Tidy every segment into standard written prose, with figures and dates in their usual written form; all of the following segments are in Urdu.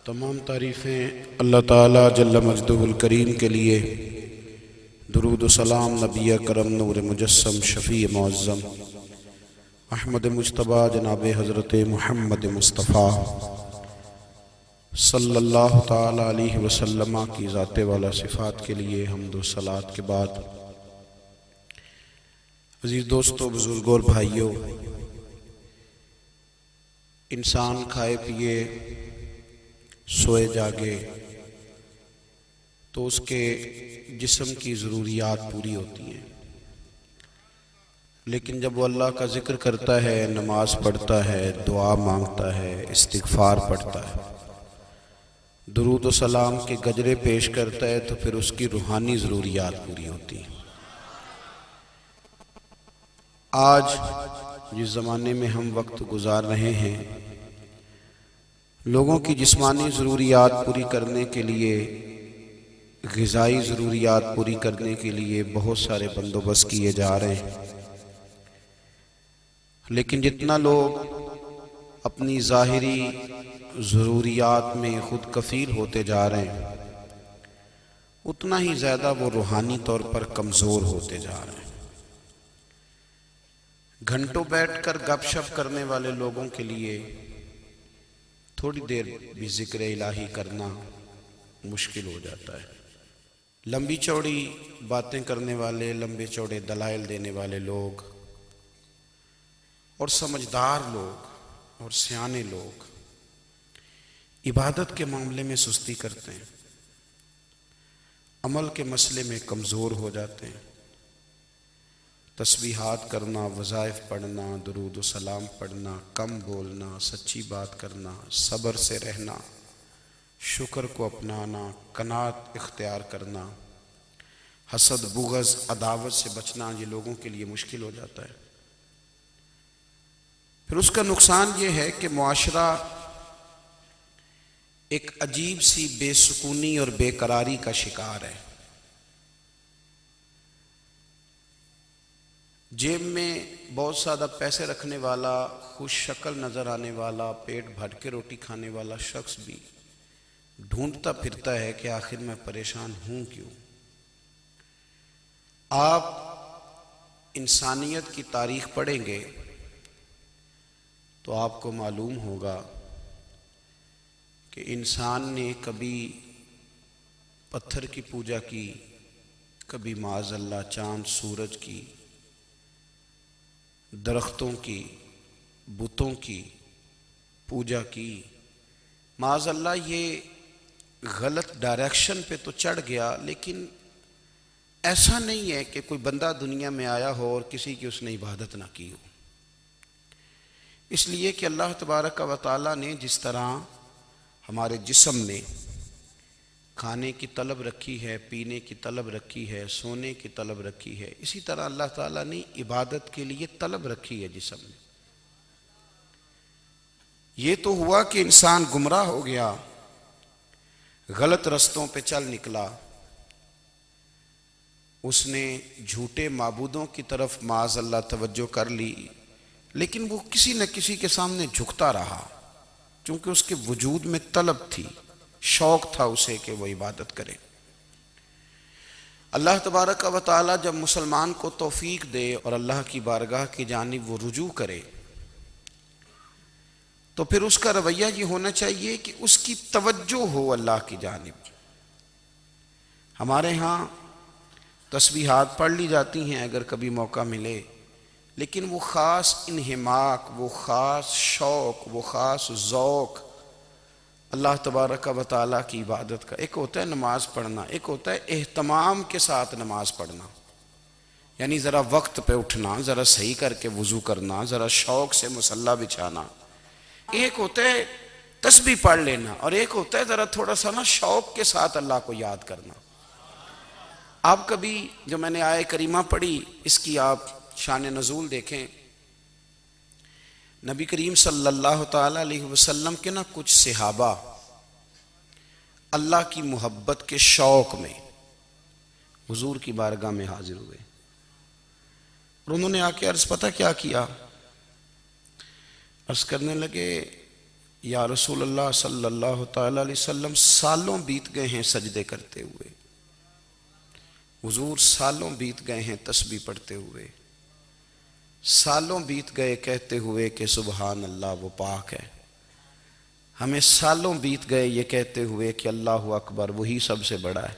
تمام تعریفیں اللہ تعالیٰ جل مجدہ الکریم کے لیے، درود و سلام نبی کرم نور مجسم شفیع معظم احمد مجتبیٰ جناب حضرت محمد مصطفیٰ صلی اللہ تعالیٰ علیہ وسلم کی ذات والا صفات کے لیے حمد و صلوات کے بعد، عزیز دوستو، بزرگوں اور بھائیوں، انسان کھائے پیے سوئے جاگے تو اس کے جسم کی ضروریات پوری ہوتی ہیں، لیکن جب وہ اللہ کا ذکر کرتا ہے، نماز پڑھتا ہے، دعا مانگتا ہے، استغفار پڑھتا ہے، درود و سلام کے گجرے پیش کرتا ہے، تو پھر اس کی روحانی ضروریات پوری ہوتی ہیں۔ آج جس زمانے میں ہم وقت گزار رہے ہیں، لوگوں کی جسمانی ضروریات پوری کرنے کے لیے، غذائی ضروریات پوری کرنے کے لیے بہت سارے بندوبست کیے جا رہے ہیں، لیکن جتنا لوگ اپنی ظاہری ضروریات میں خود کفیل ہوتے جا رہے ہیں، اتنا ہی زیادہ وہ روحانی طور پر کمزور ہوتے جا رہے ہیں۔ گھنٹوں بیٹھ کر گپ شپ کرنے والے لوگوں کے لیے تھوڑی دیر بھی ذکر الہی کرنا مشکل ہو جاتا ہے۔ لمبی چوڑی باتیں کرنے والے، لمبے چوڑے دلائل دینے والے لوگ اور سمجھدار لوگ اور سیانے لوگ عبادت کے معاملے میں سستی کرتے ہیں، عمل کے مسئلے میں کمزور ہو جاتے ہیں۔ تسبیحات کرنا، وظائف پڑھنا، درود و سلام پڑھنا، کم بولنا، سچی بات کرنا، صبر سے رہنا، شکر کو اپنانا، قناعت اختیار کرنا، حسد، بغض، عداوت سے بچنا، یہ لوگوں کے لیے مشکل ہو جاتا ہے۔ پھر اس کا نقصان یہ ہے کہ معاشرہ ایک عجیب سی بے سکونی اور بے قراری کا شکار ہے۔ جیب میں بہت زیادہ پیسے رکھنے والا، خوش شکل نظر آنے والا، پیٹ بھر کے روٹی کھانے والا شخص بھی ڈھونڈتا پھرتا ہے کہ آخر میں پریشان ہوں کیوں۔ آپ انسانیت کی تاریخ پڑھیں گے تو آپ کو معلوم ہوگا کہ انسان نے کبھی پتھر کی پوجا کی، کبھی معاذ اللہ چاند سورج کی، درختوں کی، بتوں کی پوجا کی۔ معاذ اللہ یہ غلط ڈائریکشن پہ تو چڑھ گیا، لیکن ایسا نہیں ہے کہ کوئی بندہ دنیا میں آیا ہو اور کسی کی اس نے عبادت نہ کی ہو۔ اس لیے کہ اللہ تبارک و تعالیٰ نے جس طرح ہمارے جسم میں کھانے کی طلب رکھی ہے، پینے کی طلب رکھی ہے، سونے کی طلب رکھی ہے، اسی طرح اللہ تعالیٰ نے عبادت کے لیے طلب رکھی ہے جسم میں۔ یہ تو ہوا کہ انسان گمراہ ہو گیا، غلط رستوں پہ چل نکلا، اس نے جھوٹے معبودوں کی طرف معاذ اللہ توجہ کر لی، لیکن وہ کسی نہ کسی کے سامنے جھکتا رہا، چونکہ اس کے وجود میں طلب تھی، شوق تھا اسے کہ وہ عبادت کرے۔ اللہ تبارک و تعالی جب مسلمان کو توفیق دے اور اللہ کی بارگاہ کی جانب وہ رجوع کرے، تو پھر اس کا رویہ یہ ہونا چاہیے کہ اس کی توجہ ہو اللہ کی جانب۔ ہمارے ہاں تسبیحات پڑھ لی جاتی ہیں اگر کبھی موقع ملے، لیکن وہ خاص انہماک، وہ خاص شوق، وہ خاص ذوق اللہ تبارک و تعالیٰ کی عبادت کا، ایک ہوتا ہے نماز پڑھنا، ایک ہوتا ہے اہتمام کے ساتھ نماز پڑھنا، یعنی ذرا وقت پہ اٹھنا، ذرا صحیح کر کے وضو کرنا، ذرا شوق سے مصلی بچھانا۔ ایک ہوتا ہے تسبیح پڑھ لینا، اور ایک ہوتا ہے ذرا تھوڑا سا نا شوق کے ساتھ اللہ کو یاد کرنا۔ آپ کبھی جو میں نے آیہ کریمہ پڑھی، اس کی آپ شان نزول دیکھیں، نبی کریم صلی اللہ تعالیٰ علیہ وسلم کے نا کچھ صحابہ اللہ کی محبت کے شوق میں حضور کی بارگاہ میں حاضر ہوئے، اور انہوں نے آ کے عرض پتہ کیا کیا؟ عرض کرنے لگے، یا رسول اللہ صلی اللہ تعالی علیہ وسلم سالوں بیت گئے ہیں سجدے کرتے ہوئے، حضور سالوں بیت گئے ہیں تسبیح پڑھتے ہوئے، سالوں بیت گئے کہتے ہوئے کہ سبحان اللہ وہ پاک ہے، ہمیں سالوں بیت گئے یہ کہتے ہوئے کہ اللہ اکبر وہی سب سے بڑا ہے،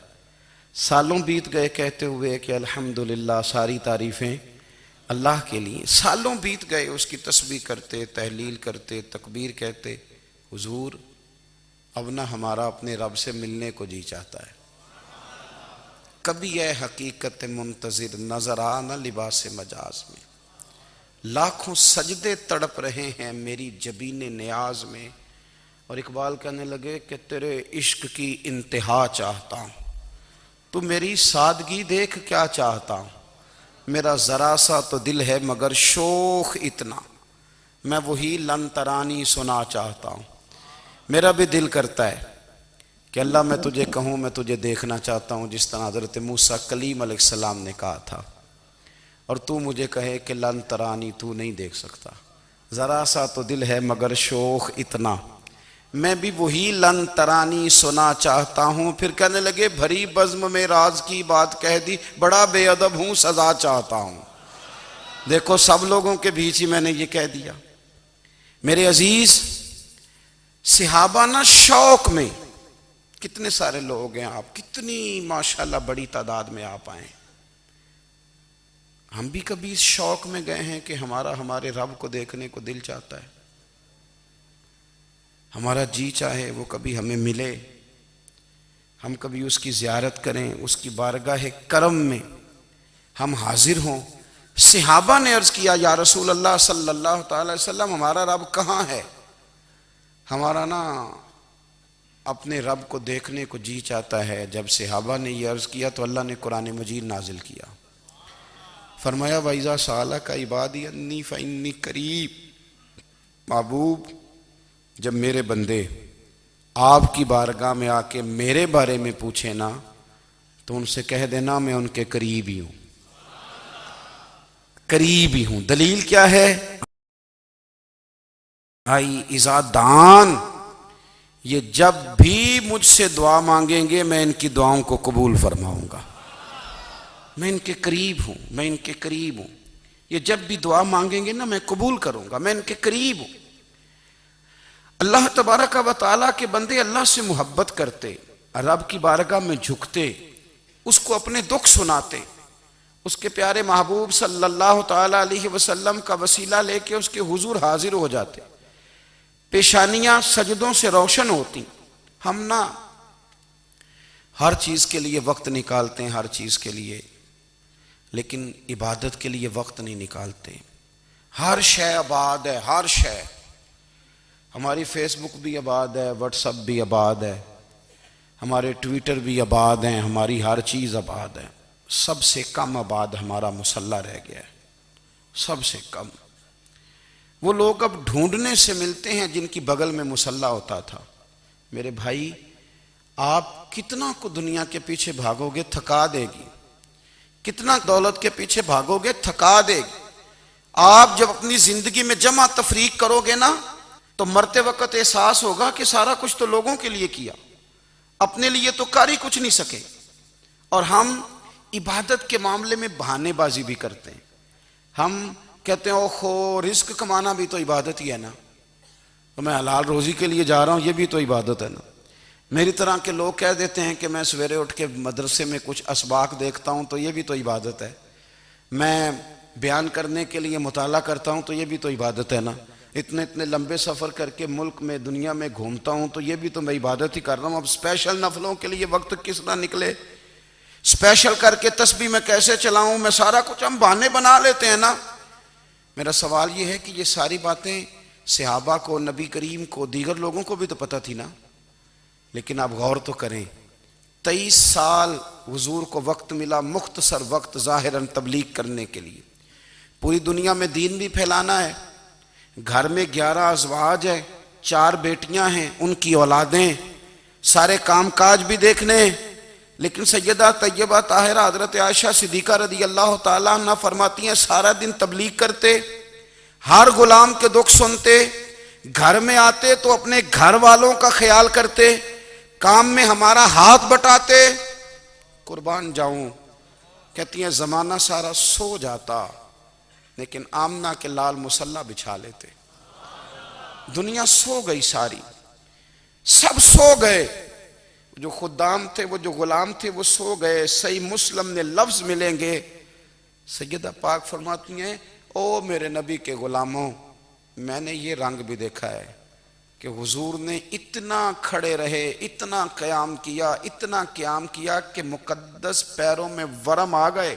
سالوں بیت گئے کہتے ہوئے کہ الحمدللہ ساری تعریفیں اللہ کے لیے، سالوں بیت گئے اس کی تسبیح کرتے، تحلیل کرتے، تکبیر کہتے۔ حضور اب نہ ہمارا اپنے رب سے ملنے کو جی چاہتا ہے، کبھی اے حقیقت منتظر نظر آ نہ لباس مجاز میں، لاکھوں سجدے تڑپ رہے ہیں میری جبین نیاز میں۔ اور اقبال کہنے لگے کہ تیرے عشق کی انتہا چاہتا ہوں، تو میری سادگی دیکھ کیا چاہتا ہوں، میرا ذرا سا تو دل ہے مگر شوق اتنا، میں وہی لن ترانی سنا چاہتا ہوں۔ میرا بھی دل کرتا ہے کہ اللہ میں تجھے کہوں میں تجھے دیکھنا چاہتا ہوں، جس طرح حضرت موسیٰ کلیم علیہ السلام نے کہا تھا، اور تو مجھے کہے کہ لن ترانی تو نہیں دیکھ سکتا، ذرا سا تو دل ہے مگر شوق اتنا، میں بھی وہی لن ترانی سنا چاہتا ہوں۔ پھر کہنے لگے بھری بزم میں راز کی بات کہہ دی، بڑا بے ادب ہوں سزا چاہتا ہوں۔ دیکھو سب لوگوں کے بیچ ہی میں نے یہ کہہ دیا۔ میرے عزیز صحابہ نا شوق میں، کتنے سارے لوگ ہیں آپ، کتنی ماشاءاللہ بڑی تعداد میں آپ آئیں، ہم بھی کبھی اس شوق میں گئے ہیں کہ ہمارے رب کو دیکھنے کو دل چاہتا ہے، ہمارا جی چاہے وہ کبھی ہمیں ملے، ہم کبھی اس کی زیارت کریں، اس کی بارگاہ کرم میں ہم حاضر ہوں۔ صحابہ نے عرض کیا یا رسول اللہ صلی اللہ تعالی وسلم ہمارا رب کہاں ہے؟ ہمارا نا اپنے رب کو دیکھنے کو جی چاہتا ہے۔ جب صحابہ نے یہ عرض کیا تو اللہ نے قرآن مجید نازل کیا، فرمایا وَإِذَا سَأَلَكَ عِبَادِي أَنِّي فَإِنِّي قَرِيبٌ، محبوب جب میرے بندے آپ کی بارگاہ میں آ کے میرے بارے میں پوچھیں نا تو ان سے کہہ دینا میں ان کے قریب ہی ہوں، قریب ہی ہوں۔ دلیل کیا ہے؟ بھائی اذا دان، یہ جب بھی مجھ سے دعا مانگیں گے میں ان کی دعاؤں کو قبول فرماؤں گا، میں ان کے قریب ہوں، میں ان کے قریب ہوں۔ یہ جب بھی دعا مانگیں گے نا میں قبول کروں گا، میں ان کے قریب ہوں۔ اللہ تبارک و تعالیٰ کے بندے اللہ سے محبت کرتے، رب کی بارگاہ میں جھکتے، اس کو اپنے دکھ سناتے، اس کے پیارے محبوب صلی اللہ تعالیٰ علیہ وسلم کا وسیلہ لے کے اس کے حضور حاضر ہو جاتے، پیشانیاں سجدوں سے روشن ہوتی۔ ہم نا ہر چیز کے لیے وقت نکالتے ہیں، ہر چیز کے لیے، لیکن عبادت کے لیے وقت نہیں نکالتے۔ ہر شے آباد ہے، ہر شے، ہماری فیس بک بھی آباد ہے، واٹس ایپ بھی آباد ہے، ہمارے ٹویٹر بھی آباد ہیں، ہماری ہر چیز آباد ہے۔ سب سے کم آباد ہمارا مصلی رہ گیا ہے، سب سے کم۔ وہ لوگ اب ڈھونڈنے سے ملتے ہیں جن کی بغل میں مصلی ہوتا تھا۔ میرے بھائی آپ کتنا کو دنیا کے پیچھے بھاگو گے تھکا دے گی، کتنا دولت کے پیچھے بھاگو گے تھکا دے گی۔ آپ جب اپنی زندگی میں جمع تفریق کرو گے نا تو مرتے وقت احساس ہوگا کہ سارا کچھ تو لوگوں کے لیے کیا، اپنے لیے تو کر ہی کچھ نہیں سکے۔ اور ہم عبادت کے معاملے میں بہانے بازی بھی کرتے ہیں، ہم کہتے ہیں اوہو رزق کمانا بھی تو عبادت ہی ہے نا، تو میں حلال روزی کے لیے جا رہا ہوں یہ بھی تو عبادت ہے نا۔ میری طرح کے لوگ کہہ دیتے ہیں کہ میں سویرے اٹھ کے مدرسے میں کچھ اسباق دیکھتا ہوں تو یہ بھی تو عبادت ہے، میں بیان کرنے کے لیے مطالعہ کرتا ہوں تو یہ بھی تو عبادت ہے نا، اتنے لمبے سفر کر کے ملک میں دنیا میں گھومتا ہوں تو یہ بھی تو میں عبادت ہی کر رہا ہوں۔ اب اسپیشل نفلوں کے لیے وقت کس طرح نکلے، اسپیشل کر کے تسبیح میں کیسے چلاؤں، میں سارا کچھ ہم بہانے بنا لیتے ہیں نا۔ میرا سوال یہ ہے کہ یہ ساری باتیں صحابہ کو، نبی کریم کو، دیگر لوگوں کو بھی تو پتہ تھی نا، لیکن آپ غور تو کریں 23 سال حضور کو وقت ملا، مختصر وقت ظاہراً تبلیغ کرنے کے لیے، پوری دنیا میں دین بھی پھیلانا ہے۔ گھر میں 11 ازواج ہیں، 4 بیٹیاں ہیں، ان کی اولادیں، سارے کام کاج بھی دیکھنے ہیں، لیکن سیدہ طیبہ طاہرہ حضرت عائشہ صدیقہ رضی اللہ تعالیٰ عنہ فرماتی ہیں سارا دن تبلیغ کرتے، ہر غلام کے دکھ سنتے، گھر میں آتے تو اپنے گھر والوں کا خیال کرتے، کام میں ہمارا ہاتھ بٹاتے. قربان جاؤں، کہتی ہیں زمانہ سارا سو جاتا لیکن آمنہ کے لال مصلی بچھا لیتے. دنیا سو گئی ساری، سب سو گئے، جو خدام تھے، وہ جو غلام تھے، وہ سو گئے. صحیح مسلم میں لفظ ملیں گے، سیدہ پاک فرماتی ہیں او میرے نبی کے غلاموں، میں نے یہ رنگ بھی دیکھا ہے کہ حضور نے اتنا کھڑے رہے، اتنا قیام کیا، اتنا قیام کیا کہ مقدس پیروں میں ورم آ گئے،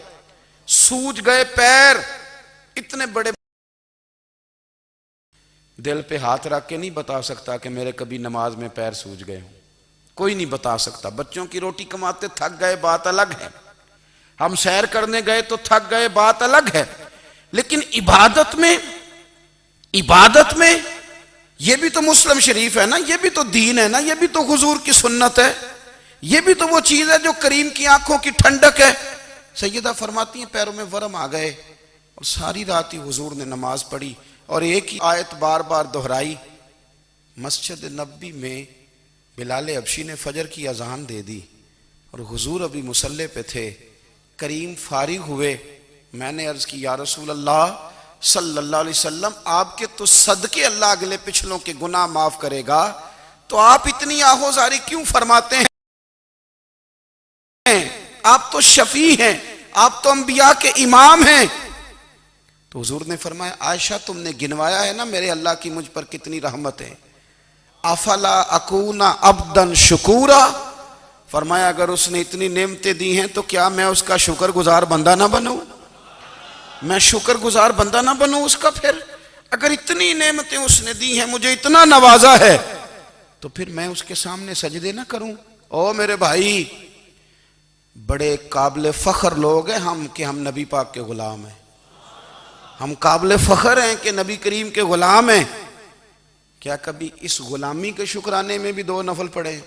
سوج گئے پیر. اتنے بڑے دل پہ ہاتھ رکھ کے نہیں بتا سکتا کہ میرے کبھی نماز میں پیر سوج گئے ہوں، کوئی نہیں بتا سکتا. بچوں کی روٹی کماتے تھک گئے بات الگ ہے، ہم سیر کرنے گئے تو تھک گئے بات الگ ہے، لیکن عبادت میں یہ بھی تو مسلم شریف ہے نا، یہ بھی تو دین ہے نا، یہ بھی تو حضور کی سنت ہے، یہ بھی تو وہ چیز ہے جو کریم کی آنکھوں کی ٹھنڈک ہے. سیدہ فرماتی ہیں پیروں میں ورم آ گئے اور ساری رات ہی حضور نے نماز پڑھی اور ایک ہی آیت بار بار دہرائی. مسجد نبوی میں بلال حبشی نے فجر کی اذان دے دی اور حضور ابھی مصلی پہ تھے. کریم فارغ ہوئے، میں نے عرض کی یا رسول اللہ صلی اللہ علیہ وسلم، آپ کے تو صدقے اللہ اگلے پچھلوں کے گناہ معاف کرے گا، تو آپ اتنی آہوزاری کیوں فرماتے ہیں؟ آپ تو شفیع ہیں، آپ تو انبیاء کے امام ہیں. تو حضور نے فرمایا عائشہ تم نے گنوایا ہے نا میرے اللہ کی مجھ پر کتنی رحمت ہے. افلا اکون عبدا شکورا، فرمایا اگر اس نے اتنی نعمتیں دی ہیں تو کیا میں اس کا شکر گزار بندہ نہ بنوں؟ میں شکر گزار بندہ نہ بنوں اس کا؟ پھر اگر اتنی نعمتیں اس نے دی ہیں، مجھے اتنا نوازا ہے، تو پھر میں اس کے سامنے سجدے نہ کروں؟ او میرے بھائی، بڑے قابل فخر لوگ ہیں ہم کہ ہم نبی پاک کے غلام ہیں. ہم قابل فخر ہیں کہ نبی کریم کے غلام ہیں. کیا کبھی اس غلامی کے شکرانے میں بھی 2 نفل پڑھے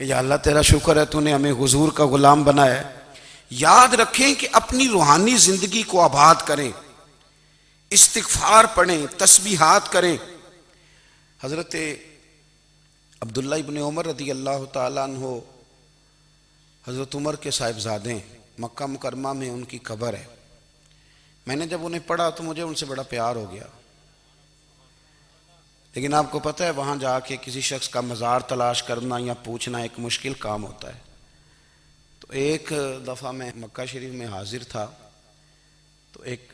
کہ یا اللہ تیرا شکر ہے تو نے ہمیں حضور کا غلام بنایا ہے؟ یاد رکھیں کہ اپنی روحانی زندگی کو آباد کریں، استغفار پڑھیں، تسبیحات کریں. حضرت عبداللہ ابن عمر رضی اللہ تعالیٰ عنہ حضرت عمر کے صاحبزادے، مکہ مکرمہ میں ان کی قبر ہے. میں نے جب انہیں پڑھا تو مجھے ان سے بڑا پیار ہو گیا، لیکن آپ کو پتہ ہے وہاں جا کے کسی شخص کا مزار تلاش کرنا یا پوچھنا ایک مشکل کام ہوتا ہے. تو ایک دفعہ میں مکہ شریف میں حاضر تھا تو ایک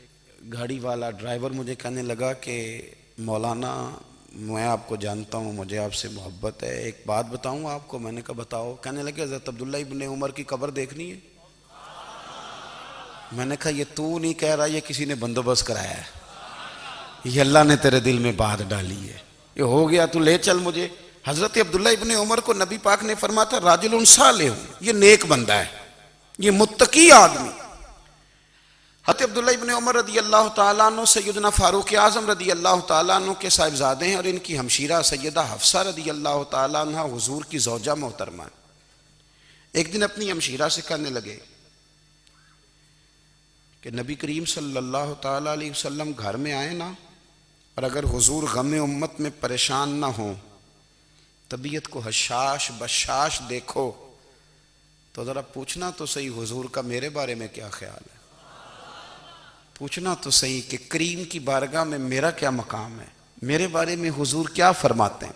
گاڑی والا ڈرائیور مجھے کہنے لگا کہ مولانا میں آپ کو جانتا ہوں، مجھے آپ سے محبت ہے، ایک بات بتاؤں آپ کو؟ میں نے کہا بتاؤ. کہنے لگے حضرت عبداللہ ابن عمر کی قبر دیکھنی ہے. میں نے کہا یہ تو نہیں کہہ رہا، یہ کسی نے بندوبست کرایا ہے، یہ اللہ نے تیرے دل میں بات ڈالی ہے، یہ ہو گیا تو لے چل مجھے. حضرت عبداللہ ابن عمر کو نبی پاک نے فرمایا تھا راجل صالح، یہ نیک بندہ ہے، یہ متقی آدمی. حضرت عبداللہ ابن عمر رضی اللہ تعالیٰ عنہ سیدنا فاروق اعظم رضی اللہ تعالیٰ عنہ کے صاحبزادے ہیں اور ان کی ہمشیرہ سیدہ حفصہ رضی اللہ تعالیٰ عنہ حضور کی زوجہ محترمہ. ایک دن اپنی ہمشیرہ سے کہنے لگے کہ نبی کریم صلی اللہ تعالیٰ علیہ وسلم گھر میں آئے نا، اور اگر حضور غم امت میں پریشان نہ ہوں، طبیعت کو حشاش بشاش دیکھو، تو ذرا پوچھنا تو صحیح حضور کا میرے بارے میں کیا خیال ہے، پوچھنا تو صحیح کہ کریم کی بارگاہ میں میرا کیا مقام ہے، میرے بارے میں حضور کیا فرماتے ہیں.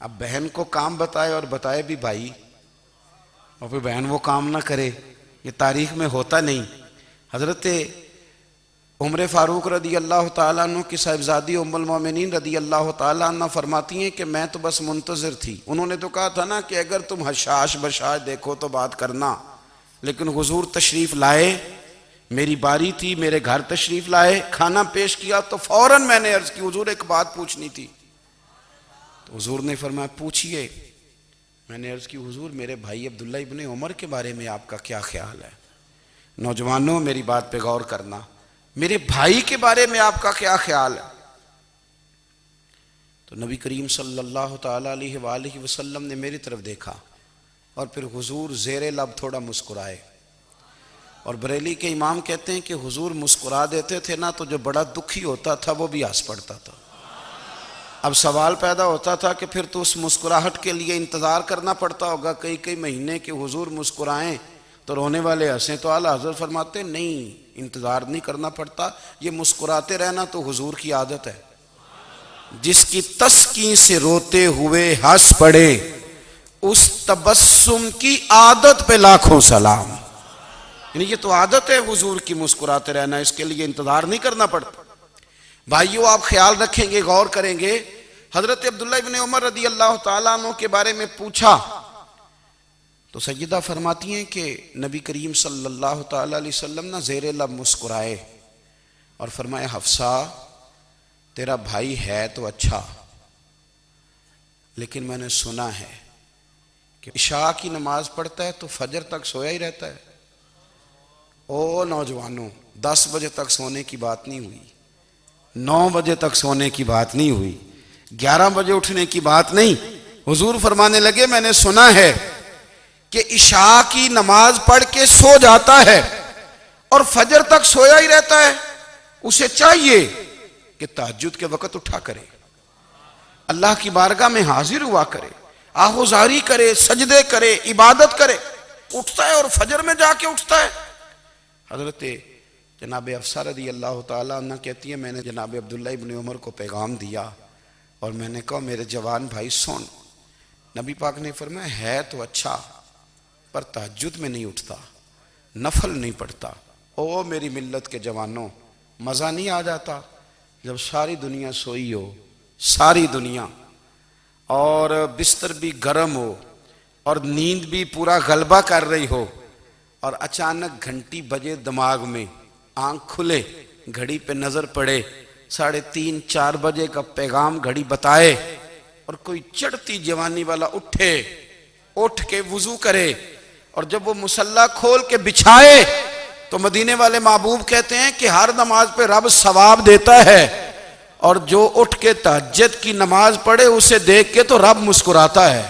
اب بہن کو کام بتائے اور بتائے بھی بھائی، اور پھر بہن وہ کام نہ کرے، یہ تاریخ میں ہوتا نہیں. حضرت عمر فاروق رضی اللہ تعالیٰ عنہ کی صاحبزادی ام المومنین رضی اللہ تعالیٰ عنہ فرماتی ہیں کہ میں تو بس منتظر تھی. انہوں نے تو کہا تھا نا کہ اگر تم حشاش بشاش دیکھو تو بات کرنا، لیکن حضور تشریف لائے، میری باری تھی، میرے گھر تشریف لائے، کھانا پیش کیا تو فوراً میں نے عرض کی حضور ایک بات پوچھنی تھی. تو حضور نے فرمایا پوچھئے. میں نے عرض کی حضور میرے بھائی عبداللہ ابن عمر کے بارے میں آپ کا کیا خیال ہے؟ نوجوانوں میری بات پہ غور کرنا، میرے بھائی کے بارے میں آپ کا کیا خیال ہے؟ تو نبی کریم صلی اللہ تعالیٰ علیہ وآلہ وسلم نے میری طرف دیکھا اور پھر حضور زیر لب تھوڑا مسکرائے. اور بریلی کے امام کہتے ہیں کہ حضور مسکرا دیتے تھے نا تو جو بڑا دکھی ہوتا تھا وہ بھی ہنس پڑتا تھا. اب سوال پیدا ہوتا تھا کہ پھر تو اس مسکراہٹ کے لیے انتظار کرنا پڑتا ہوگا کئی کئی مہینے کہ حضور مسکرائیں تو رونے والے ہنسیں، تو اعلیٰ حضرت فرماتے ہیں نہیں، انتظار نہیں کرنا پڑتا، یہ مسکراتے رہنا تو حضور کی عادت ہے۔ جس کی تسکین سے روتے ہوئے ہنس پڑے اس تبسم کی عادت پہ لاکھوں سلام۔ یعنی یہ تو عادت ہے حضور کی مسکراتے رہنا، اس کے لیے انتظار نہیں کرنا پڑتا۔ بھائیو آپ خیال رکھیں گے، غور کریں گے، حضرت عبداللہ ابن عمر رضی اللہ تعالیٰ عنہ کے بارے میں پوچھا تو سیدہ فرماتی ہیں کہ نبی کریم صلی اللہ تعالیٰ علیہ وسلم نہ زیر لب مسکرائے اور فرمایا حفصہ تیرا بھائی ہے تو اچھا، لیکن میں نے سنا ہے کہ عشاء کی نماز پڑھتا ہے تو فجر تک سویا ہی رہتا ہے۔ او نوجوانوں، 10 بجے تک سونے کی بات نہیں ہوئی، 9 بجے تک سونے کی بات نہیں ہوئی، 11 بجے اٹھنے کی بات نہیں۔ حضور فرمانے لگے میں نے سنا ہے کہ عشاء کی نماز پڑھ کے سو جاتا ہے اور فجر تک سویا ہی رہتا ہے، اسے چاہیے کہ تہجد کے وقت اٹھا کرے، اللہ کی بارگاہ میں حاضر ہوا کرے، آہوزاری کرے، سجدے کرے، عبادت کرے۔ اٹھتا ہے اور فجر میں جا کے اٹھتا ہے۔ حضرت جناب حفصہ رضی اللہ تعالیٰ عنہ کہتی ہے میں نے جناب عبداللہ ابن عمر کو پیغام دیا اور میں نے کہا میرے جوان بھائی سن، نبی پاک نے فرمایا ہے تو اچھا پر تہجد میں نہیں اٹھتا، نفل نہیں پڑھتا۔ او میری ملت کے جوانوں، مزہ نہیں آ جاتا جب ساری دنیا سوئی ہو، ساری دنیا، اور بستر بھی گرم ہو اور نیند بھی پورا غلبہ کر رہی ہو، اور اچانک گھنٹی بجے دماغ میں، آنکھ کھلے، گھڑی پہ نظر پڑے، 3:30 4 بجے کا پیغام گھڑی بتائے، اور کوئی چڑھتی جوانی والا اٹھ کے وضو کرے، اور جب وہ مصلی کھول کے بچھائے تو مدینے والے محبوب کہتے ہیں کہ ہر نماز پہ رب ثواب دیتا ہے، اور جو اٹھ کے تہجد کی نماز پڑھے اسے دیکھ کے تو رب مسکراتا ہے،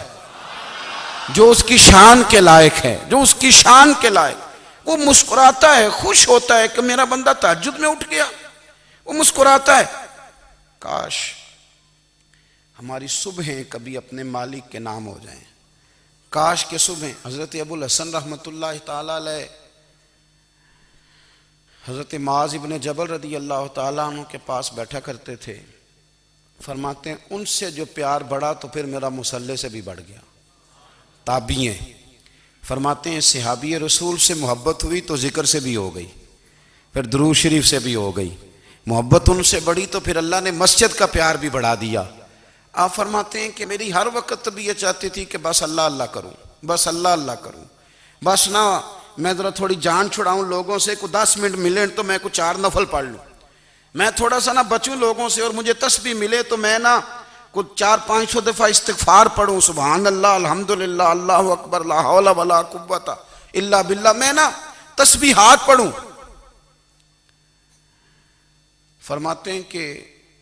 جو اس کی شان کے لائق ہے، جو اس کی شان کے لائق، وہ مسکراتا ہے، خوش ہوتا ہے کہ میرا بندہ تہجد میں اٹھ گیا، وہ مسکراتا ہے۔ کاش ہماری صبحیں کبھی اپنے مالک کے نام ہو جائیں، کاش کے صبح۔ حضرت ابو الحسن رحمۃ اللہ تعالیٰ علیہ حضرت معاذ ابن جبل رضی اللہ تعالیٰ عنہ کے پاس بیٹھا کرتے تھے، فرماتے ہیں ان سے جو پیار بڑھا تو پھر میرا مصلی سے بھی بڑھ گیا۔ تابعی ہیں، فرماتے ہیں صحابی رسول سے محبت ہوئی تو ذکر سے بھی ہو گئی، پھر درود شریف سے بھی ہو گئی، محبت ان سے بڑھی تو پھر اللہ نے مسجد کا پیار بھی بڑھا دیا۔ آپ فرماتے ہیں کہ میری ہر وقت بھی یہ چاہتی تھی کہ بس اللہ اللہ کروں، بس اللہ اللہ کروں، بس نہ میں ذرا تھوڑی جان چھڑاؤں لوگوں سے، کوئی 10 منٹ ملے تو میں کچھ 4 نفل پڑھ لوں، میں تھوڑا سا نہ بچوں لوگوں سے، اور مجھے تسبیح ملے تو میں نہ کچھ 400-500 دفعہ استغفار پڑھوں، سبحان اللہ، الحمدللہ، اللہ اکبر، لا حول ولا قوت الا باللہ، میں نہ تسبیحات پڑھوں۔ فرماتے ہیں کہ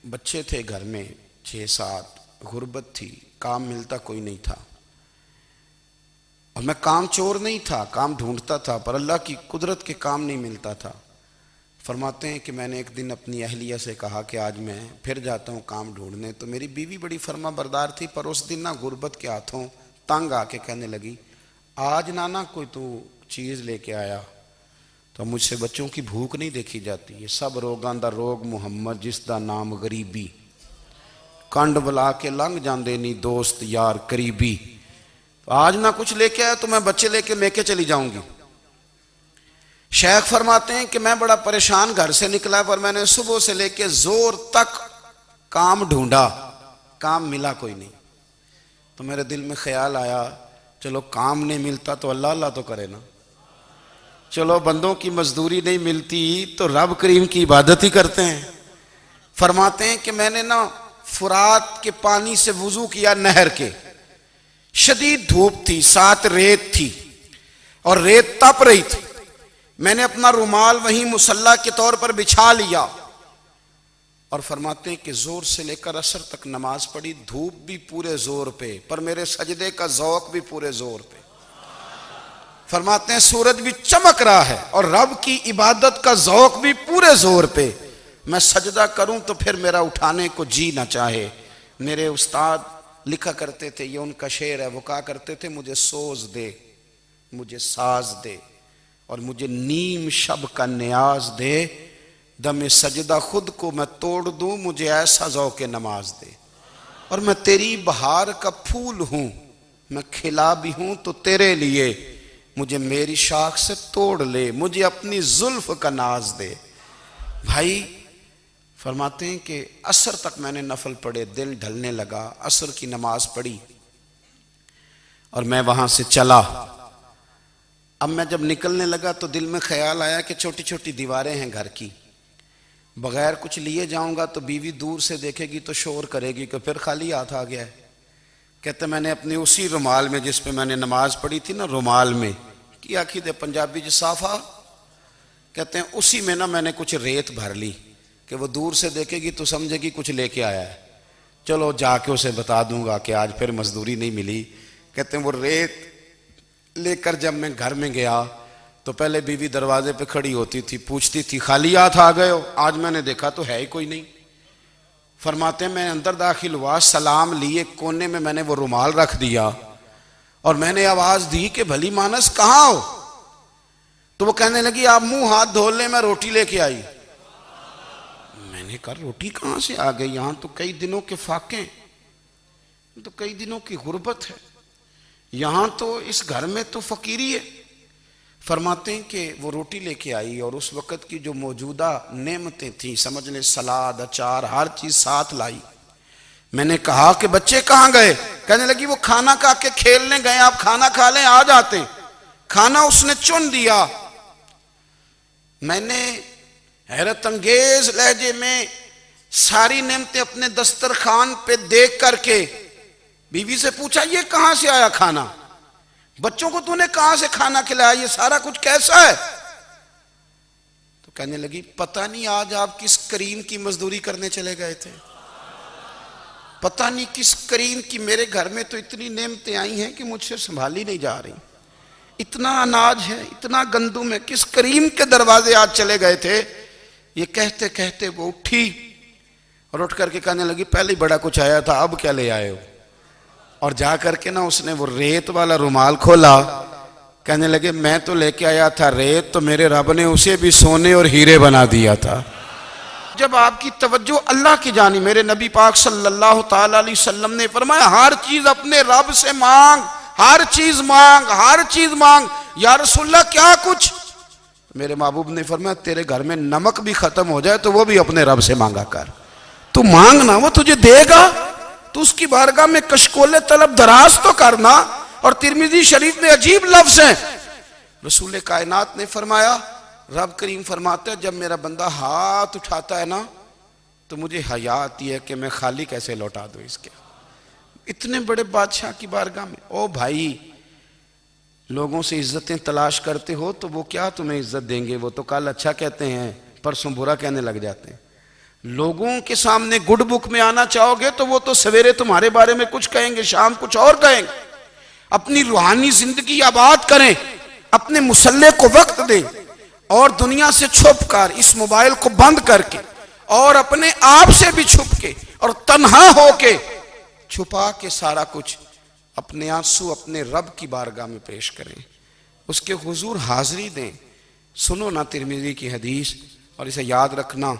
بچے تھے گھر میں 6-7، غربت تھی، کام ملتا کوئی نہیں تھا، اور میں کام چور نہیں تھا، کام ڈھونڈتا تھا، پر اللہ کی قدرت کے کام نہیں ملتا تھا۔ فرماتے ہیں کہ میں نے ایک دن اپنی اہلیہ سے کہا کہ آج میں پھر جاتا ہوں کام ڈھونڈنے، تو میری بیوی بڑی فرما بردار تھی، پر اس دن نہ غربت کے ہاتھوں تنگ آ کے کہنے لگی آج نانا کوئی تو چیز لے کے آیا، تو مجھ سے بچوں کی بھوک نہیں دیکھی جاتی، یہ سب روگاں دا روگ محمد جس دا نام غریبی، کنڈ بلا کے لنگ جاندے نہیں دوست یار قریبی، آج نہ کچھ لے کے آیا تو میں بچے لے کے میکے چلی جاؤں گی۔ شیخ فرماتے ہیں کہ میں بڑا پریشان گھر سے نکلا، پر میں نے صبح سے لے کے زور تک کام ڈھونڈا، کام ملا کوئی نہیں، تو میرے دل میں خیال آیا چلو کام نہیں ملتا تو اللہ اللہ تو کرے نا، چلو بندوں کی مزدوری نہیں ملتی تو رب کریم کی عبادت ہی کرتے ہیں۔ فرماتے ہیں کہ میں نے نا فرات کے پانی سے وضو کیا، نہر کے، شدید دھوپ تھی، ساتھ ریت تھی اور ریت تپ رہی تھی، میں نے اپنا رومال وہیں مصلی کے طور پر بچھا لیا، اور فرماتے ہیں کہ زور سے لے کر عصر تک نماز پڑھی، دھوپ بھی پورے زور پہ، پر میرے سجدے کا ذوق بھی پورے زور پہ۔ فرماتے ہیں سورج بھی چمک رہا ہے اور رب کی عبادت کا ذوق بھی پورے زور پہ، میں سجدہ کروں تو پھر میرا اٹھانے کو جی نہ چاہے، میرے استاد لکھا کرتے تھے، یہ ان کا شعر ہے، وہ کہا کرتے تھے مجھے سوز دے، مجھے ساز دے، اور مجھے نیم شب کا نیاز دے، دم سجدہ خود کو میں توڑ دوں، مجھے ایسا ذوق نماز دے۔ اور میں تیری بہار کا پھول ہوں، میں کھلا بھی ہوں تو تیرے لیے، مجھے میری شاخ سے توڑ لے، مجھے اپنی زلف کا ناز دے۔ بھائی فرماتے ہیں کہ عصر تک میں نے نفل پڑھے، دل ڈھلنے لگا، عصر کی نماز پڑھی اور میں وہاں سے چلا۔ اب میں جب نکلنے لگا تو دل میں خیال آیا کہ چھوٹی چھوٹی دیواریں ہیں گھر کی، بغیر کچھ لیے جاؤں گا تو بیوی دور سے دیکھے گی تو شور کرے گی کہ پھر خالی ہاتھ آ گیا ہے۔ کہتے میں نے اپنی اسی رومال میں جس پہ میں نے نماز پڑھی تھی نا، رومال میں کی آخی دے پنجابی صافہ کہتے ہیں، اسی میں نا میں نے کچھ ریت بھر لی کہ وہ دور سے دیکھے گی تو سمجھے گی کچھ لے کے آیا ہے، چلو جا کے اسے بتا دوں گا کہ آج پھر مزدوری نہیں ملی۔ کہتے ہیں وہ ریت لے کر جب میں گھر میں گیا تو پہلے بیوی دروازے پہ کھڑی ہوتی تھی، پوچھتی تھی خالی ہاتھ آ گئے ہو؟ آج میں نے دیکھا تو ہے ہی کوئی نہیں۔ فرماتے ہیں میں اندر داخل ہوا، سلام لیے، کونے میں میں نے وہ رومال رکھ دیا اور میں نے آواز دی کہ بھلی مانس کہاں ہو؟ تو وہ کہنے لگی آپ منہ ہاتھ دھو لیں، میں روٹی لے کے آئی۔ میں نے کہا روٹی کہاں سے آ گئی؟ یہاں تو کئی دنوں کے فاقے، تو کئی دنوں کی غربت ہے، یہاں تو اس گھر میں تو فقیری ہے۔ فرماتے ہیں کہ وہ روٹی لے کے آئی اور اس وقت کی جو موجودہ نعمتیں تھیں، سمجھ لیں سلاد، اچار، ہر چیز ساتھ لائی۔ میں نے کہا کہ بچے کہاں گئے؟ کہنے لگی وہ کھانا کھا کے کھیلنے گئے، آپ کھانا کھا لیں آ جاتے۔ کھانا اس نے چن دیا۔ میں نے حیرت انگیز لہجے میں ساری نعمتیں اپنے دسترخوان پہ دیکھ کر کے بیوی سے پوچھا یہ کہاں سے آیا کھانا؟ بچوں کو تو نے کہاں سے کھانا کھلایا؟ یہ سارا کچھ کیسا ہے؟ تو کہنے لگی پتہ نہیں آج آپ کس کریم کی مزدوری کرنے چلے گئے تھے، پتہ نہیں کس کریم کی، میرے گھر میں تو اتنی نعمتیں آئی ہیں کہ مجھ سے سنبھالی نہیں جا رہی، اتنا اناج ہے، اتنا گندم ہے، کس کریم کے دروازے آج چلے گئے تھے؟ یہ کہتے کہتے وہ اٹھی اور اٹھ کر کے کہنے لگی پہلے بڑا کچھ آیا تھا، اب کیا لے آئے ہو؟ اور جا کر کے نا اس نے وہ ریت والا رومال کھولا، کہنے لگے میں تو لے کے آیا تھا ریت، تو میرے رب نے اسے بھی سونے اور ہیرے بنا دیا تھا۔ جب آپ کی توجہ اللہ کی جانب، میرے نبی پاک صلی اللہ تعالی علیہ وسلم نے فرمایا ہر چیز اپنے رب سے مانگ، ہر چیز مانگ، ہر چیز مانگ۔ یا رسول اللہ کیا کچھ؟ میرے محبوب نے فرمایا تیرے گھر میں نمک بھی ختم ہو جائے تو وہ بھی اپنے رب سے مانگا کر، تو مانگنا وہ تجھے دے گا، تو اس کی بارگاہ میں کشکول طلب دراز تو کرنا۔ اور ترمذی شریف میں عجیب لفظ ہیں، رسول کائنات نے فرمایا، رب کریم فرماتا ہے جب میرا بندہ ہاتھ اٹھاتا ہے نا تو مجھے حیا آتی ہے کہ میں خالی کیسے لوٹا دوں اس کے، اتنے بڑے بادشاہ کی بارگاہ میں۔ او بھائی لوگوں سے عزتیں تلاش کرتے ہو تو وہ کیا تمہیں عزت دیں گے؟ وہ تو کل اچھا کہتے ہیں پرسوں برا کہنے لگ جاتے ہیں۔ لوگوں کے سامنے گڈ بک میں آنا چاہو گے تو وہ تو سویرے تمہارے بارے میں کچھ کہیں گے، شام کچھ اور کہیں گے۔ اپنی روحانی زندگی آباد کریں، اپنے مسلح کو وقت دیں، اور دنیا سے چھپ کر اس موبائل کو بند کر کے اور اپنے آپ سے بھی چھپ کے اور تنہا ہو کے چھپا کے سارا کچھ اپنے آنسو اپنے رب کی بارگاہ میں پیش کریں، اس کے حضور حاضری دیں۔ سنو نا ترمذی کی حدیث، اور اسے یاد رکھنا،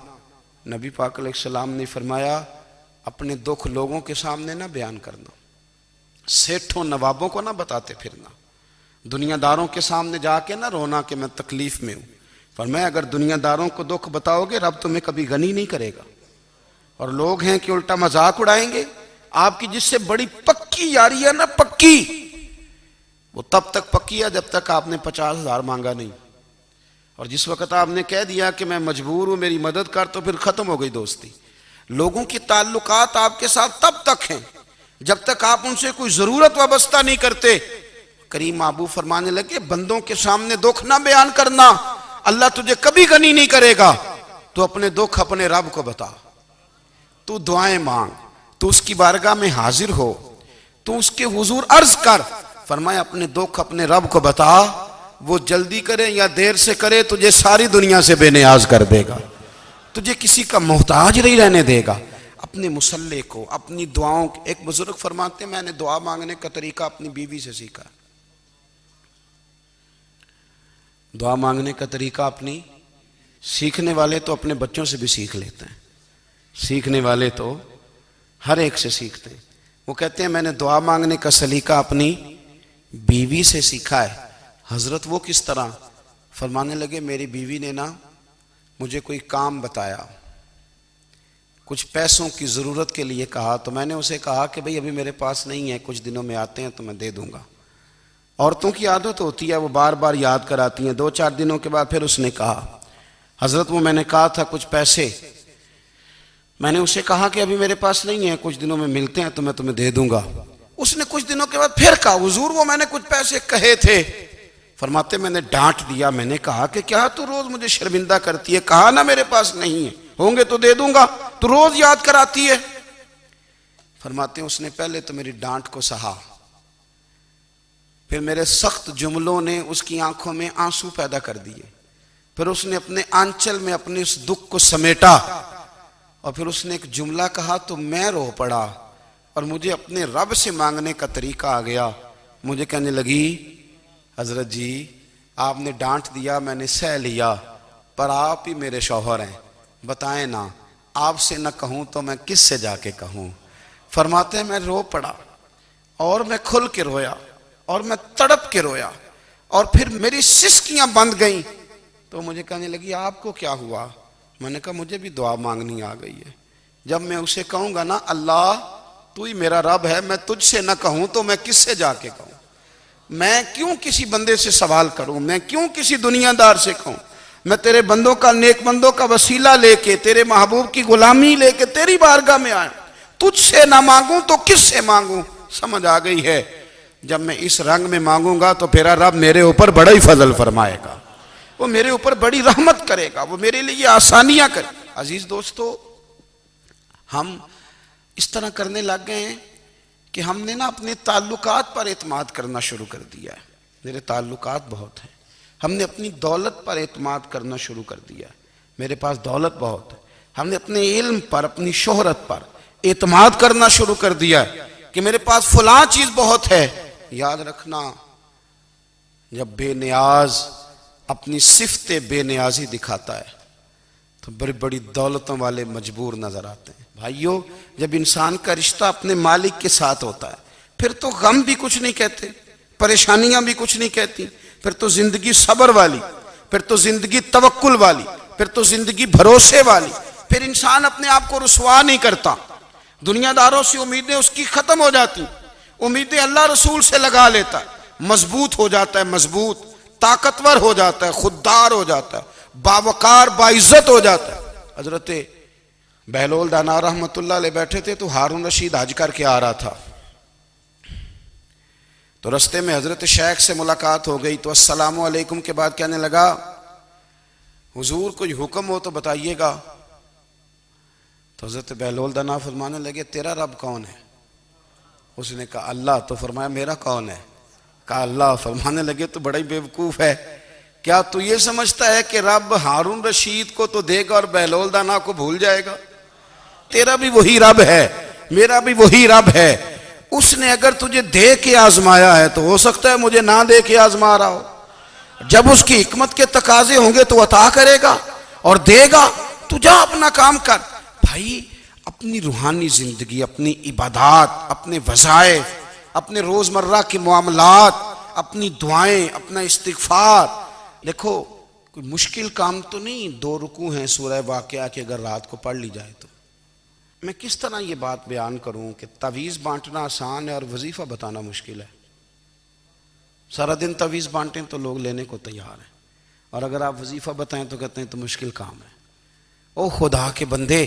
نبی پاک علیہ السلام نے فرمایا اپنے دکھ لوگوں کے سامنے نہ بیان کرنا، سیٹھوں نوابوں کو نہ بتاتے پھرنا، دنیا داروں کے سامنے جا کے نہ رونا کہ میں تکلیف میں ہوں۔ فرمایا اگر دنیا داروں کو دکھ بتاؤ گے رب تمہیں کبھی غنی نہیں کرے گا، اور لوگ ہیں کہ الٹا مذاق اڑائیں گے۔ آپ کی جس سے بڑی پکی یاری ہے نا، پکی، وہ تب تک پکی ہے جب تک آپ نے 50,000 مانگا نہیں، اور جس وقت آپ نے کہہ دیا کہ میں مجبور ہوں میری مدد کر تو پھر ختم ہو گئی دوستی۔ لوگوں کی تعلقات آپ کے ساتھ تب تک ہیں جب تک آپ ان سے کوئی ضرورت وابستہ نہیں کرتے۔ کریم محبوب فرمانے لگے بندوں کے سامنے دکھ نہ بیان کرنا، اللہ تجھے کبھی غنی نہیں کرے گا۔ تو اپنے دکھ اپنے رب کو بتا، تو دعائیں مانگ، تو اس کی بارگاہ میں حاضر ہو، تو اس کے حضور عرض کر۔ فرمایا اپنے دکھ اپنے رب کو بتا، وہ جلدی کرے یا دیر سے کرے تجھے ساری دنیا سے بے نیاز کر دے گا، تجھے کسی کا محتاج نہیں رہنے دے گا۔ اپنے مسلح کو، اپنی دعاؤں کو. ایک بزرگ فرماتے ہیں میں نے دعا مانگنے کا طریقہ اپنی بیوی سے سیکھا. دعا مانگنے کا طریقہ اپنی، سیکھنے والے تو اپنے بچوں سے بھی سیکھ لیتے ہیں، سیکھنے والے تو ہر ایک سے سیکھتے ہیں. وہ کہتے ہیں میں نے دعا مانگنے کا سلیقہ اپنی بیوی سے سیکھا ہے. حضرت وہ کس طرح؟ فرمانے لگے میری بیوی نے نا مجھے کوئی کام بتایا، کچھ پیسوں کی ضرورت کے لیے کہا، تو میں نے اسے کہا کہ بھئی ابھی میرے پاس نہیں ہے، کچھ دنوں میں آتے ہیں تو میں دے دوں گا. عورتوں کی عادت ہوتی ہے وہ بار بار یاد کراتی ہیں. 2-4 دنوں کے بعد پھر اس نے کہا حضرت وہ میں نے کہا تھا کچھ پیسے، میں نے اسے کہا کہ ابھی میرے پاس نہیں ہے، کچھ دنوں میں ملتے ہیں تو میں تمہیں دے دوں گا. اس نے کچھ دنوں کے بعد پھر کہا حضور وہ میں نے کچھ پیسے کہے تھے. فرماتے میں نے ڈانٹ دیا، میں نے کہا کہ کیا تو روز مجھے شرمندہ کرتی ہے، کہا نا میرے پاس نہیں ہے، ہوں گے تو دے دوں گا، تو روز یاد کراتی ہے. فرماتے ہیں اس نے پہلے تو میری ڈانٹ کو سہا، پھر میرے سخت جملوں نے اس کی آنکھوں میں آنسو پیدا کر دیے، پھر اس نے اپنے آنچل میں اپنے اس دکھ کو سمیٹا، اور پھر اس نے ایک جملہ کہا تو میں رو پڑا اور مجھے اپنے رب سے مانگنے کا طریقہ آ گیا. مجھے کہنے لگی حضرت جی آپ نے ڈانٹ دیا میں نے سہ لیا، پر آپ ہی میرے شوہر ہیں، بتائیں نا آپ سے نہ کہوں تو میں کس سے جا کے کہوں. فرماتے ہیں میں رو پڑا اور میں کھل کے رویا اور میں تڑپ کے رویا، اور پھر میری سسکیاں بند گئیں. تو مجھے کہنے لگی آپ کو کیا ہوا؟ میں نے کہا مجھے بھی دعا مانگنی آ گئی ہے. جب میں اسے کہوں گا نا اللہ تو ہی میرا رب ہے، میں تجھ سے نہ کہوں تو میں کس سے جا کے کہوں؟ میں کیوں کسی بندے سے سوال کروں؟ میں کیوں کسی دنیا دار سے کہوں؟ میں تیرے بندوں کا، نیک بندوں کا وسیلہ لے کے، تیرے محبوب کی غلامی لے کے تیری بارگاہ میں آیا، تجھ سے نہ مانگوں تو کس سے مانگوں؟ سمجھ آ گئی ہے. جب میں اس رنگ میں مانگوں گا تو پھر رب میرے اوپر بڑا ہی فضل فرمائے گا، وہ میرے اوپر بڑی رحمت کرے گا، وہ میرے لیے آسانیاں کرے. عزیز دوستو ہم اس طرح کرنے لگ گئے ہیں کہ ہم نے نا اپنے تعلقات پر اعتماد کرنا شروع کر دیا ہے. میرے تعلقات بہت ہیں. ہم نے اپنی دولت پر اعتماد کرنا شروع کر دیا ہے، میرے پاس دولت بہت ہے. ہم نے اپنے علم پر، اپنی شہرت پر اعتماد کرنا شروع کر دیا ہے کہ میرے پاس فلاں چیز بہت ہے. یاد رکھنا جب بے نیاز اپنی صفت بے نیازی دکھاتا ہے تو بڑی بڑی دولتوں والے مجبور نظر آتے ہیں. بھائیو جب انسان کا رشتہ اپنے مالک کے ساتھ ہوتا ہے پھر تو غم بھی کچھ نہیں کہتے، پریشانیاں بھی کچھ نہیں کہتی، پھر تو زندگی صبر والی، پھر تو زندگی توکل والی، پھر تو زندگی بھروسے والی. پھر انسان اپنے آپ کو رسوا نہیں کرتا، دنیا داروں سے امیدیں اس کی ختم ہو جاتی، امیدیں اللہ رسول سے لگا لیتا ہے، مضبوط ہو جاتا ہے، مضبوط، طاقتور ہو جاتا ہے، خوددار ہو جاتا ہے، باوقار باعزت ہو جاتا ہے. حضرت بہلول دانا رحمت اللہ علیہ بیٹھے تھے تو ہارون رشید حج کر کے آ رہا تھا، تو رستے میں حضرت شیخ سے ملاقات ہو گئی تو السلام علیکم کے بعد کہنے لگا حضور کوئی حکم ہو تو بتائیے گا. تو حضرت بہلول دانا فرمانے لگے تیرا رب کون ہے؟ اس نے کہا اللہ. تو فرمایا میرا کون ہے؟ کہا اللہ. فرمانے لگے تو بڑا ہی بیوقوف ہے، کیا تو یہ سمجھتا ہے کہ رب ہارون رشید کو تو دے گا اور بہلول دانا کو بھول جائے گا؟ تیرا بھی وہی رب ہے، میرا بھی وہی رب ہے. اس نے اگر تجھے دے کے آزمایا ہے تو ہو سکتا ہے مجھے نہ دے کے آزما رہا ہو. جب اس کی حکمت کے تقاضے ہوں گے تو عطا کرے گا اور دے گا. تو جا اپنا کام کر. بھائی اپنی روحانی زندگی، اپنی عبادات، اپنے وظائف، اپنے روزمرہ کے معاملات، اپنی دعائیں، اپنا استغفار. دیکھو کوئی مشکل کام تو نہیں، 2 رکوع ہیں سورہ واقعہ کہ اگر رات کو پڑھ لی جائے تو. میں کس طرح یہ بات بیان کروں کہ تعویذ بانٹنا آسان ہے اور وظیفہ بتانا مشکل ہے. سارا دن تعویذ بانٹیں تو لوگ لینے کو تیار ہیں، اور اگر آپ وظیفہ بتائیں تو کہتے ہیں تو مشکل کام ہے. او خدا کے بندے،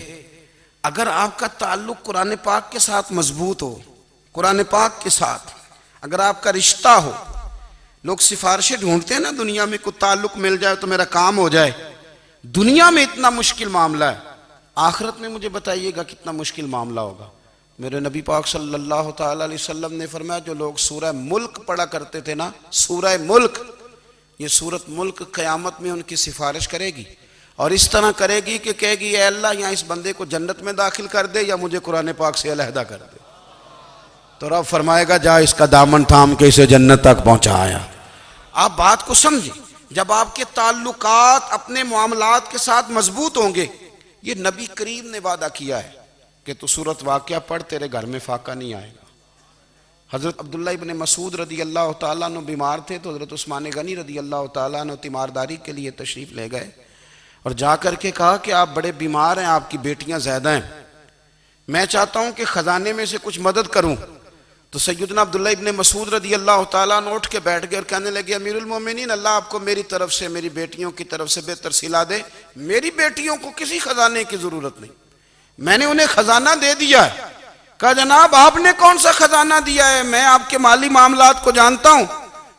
اگر آپ کا تعلق قرآن پاک کے ساتھ مضبوط ہو، قرآن پاک کے ساتھ اگر آپ کا رشتہ ہو، لوگ سفارشیں ڈھونڈتے ہیں نا دنیا میں، کوئی تعلق مل جائے تو میرا کام ہو جائے. دنیا میں اتنا مشکل معاملہ ہے، آخرت میں مجھے بتائیے گا کتنا مشکل معاملہ ہوگا. میرے نبی پاک صلی اللہ تعالیٰ علیہ وسلم نے فرمایا جو لوگ سورہ ملک پڑھا کرتے تھے نا، سورہ ملک، یہ سورت ملک قیامت میں ان کی سفارش کرے گی. اور اس طرح کرے گی کہ کہے گی اے اللہ یہاں اس بندے کو جنت میں داخل کر دے یا مجھے قرآن پاک سے علیحدہ کر دے، تو رب فرمائے گا جا اس کا دامن تھام کے اسے جنت تک پہنچایا۔ آپ بات کو سمجھیں، جب آپ کے تعلقات اپنے معاملات کے ساتھ مضبوط ہوں گے، یہ نبی کریم نے وعدہ کیا ہے کہ تو سورت واقعہ پڑھ تیرے گھر میں فاقہ نہیں آئے گا۔ حضرت عبداللہ ابن مسعود رضی اللہ تعالیٰ عنہ بیمار تھے تو حضرت عثمان غنی رضی اللہ تعالیٰ عنہ تیمارداری کے لیے تشریف لے گئے اور جا کر کے کہا کہ آپ بڑے بیمار ہیں، آپ کی بیٹیاں زیادہ ہیں، میں چاہتا ہوں کہ خزانے میں سے کچھ مدد کروں۔ تو سیدنا عبداللہ ابن مسعود رضی اللہ تعالیٰ عنہ اٹھ کے بیٹھ گئے اور کہنے لگے امیر المومنین، اللہ آپ کو میری طرف سے میری بیٹیوں کی طرف سے بہتر صلہ دے، میری بیٹیوں کو کسی خزانے کی ضرورت نہیں، میں نے انہیں خزانہ دے دیا ہے۔ کہا جناب آپ نے کون سا خزانہ دیا ہے، میں آپ کے مالی معاملات کو جانتا ہوں۔